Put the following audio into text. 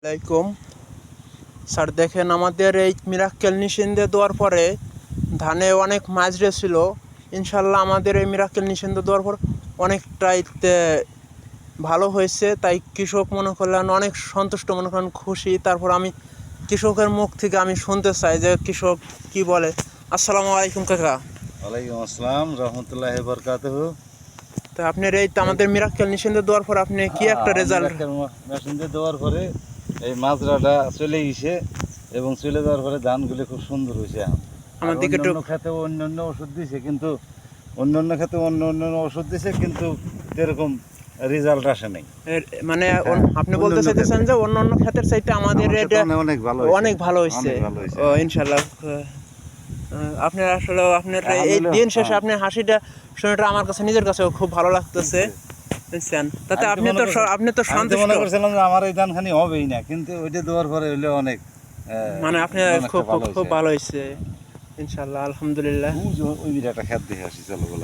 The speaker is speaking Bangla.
আলাইকুম স্যার, দেখেন আমাদের এই মিরাক্কেল মেশিন দিয়ে দেওয়ার পরে ধানে অনেক মাজরে ছিল। ইনশাল্লাহ আমাদের এই মিরাক্কেল মেশিন দিয়ে দেওয়ার পর অনেকটাই ভালো হয়েছে। তাই কৃষক মনে করলেন অনেক সন্তুষ্ট, মনে করেন খুশি। তারপর আমি কৃষকের মুখ থেকে আমি শুনতে চাই যে কৃষক কি বলে। আসসালামু আলাইকুম কাকা। ওয়ালাইকুম আসসালাম রহমতুল্লাহি বারাকাতুহু। তো আপনার এই আমাদের মিরাক্কেল মেশিন দিয়ে দেওয়ার পর আপনি কি একটা রেজাল্ট? মেশিন দিয়ে দেওয়ার পরে এই মাজরাটা চলে গেছে এবং চলে যাওয়ার পরে ধানগুলি খুব সুন্দর হয়েছে। এখন আমার দিকে একটু অন্যান্য ক্ষেতে অন্যান্য ওষুধ দিছে, কিন্তু অন্যান্য ক্ষেতে অন্য ওষুধ দিছে, কিন্তু এরকম রেজাল্ট আসে নাই। মানে হ্যাঁ, আপনি বলতে চাইতেছেন যে অন্য অন্য ক্ষেতের চাইতে আমাদের এটা অনেক ভালো অনেক ভালো হয়েছে। ও ইনশাল্লাহ। আপনার আসলে আপনার এই দিন শেষে আপনার হাসিটা শুনে আমার কাছে নিজের কাছে খুব ভালো লাগতেছে, বুঝছেন? তাতে আপনি তো আমি তো সন্তুষ্ট। মনে করছিলাম যে আমার এই ধানখানি হবেই না, কিন্তু ওইটা দেওয়ার পরে হইলে অনেক মানে আপনি খুব খুব ভালো হয়েছে ইনশাল্লাহ, আলহামদুলিল্লাহ। ওই যে একটা খেত দেখে আসি, চলো বলো।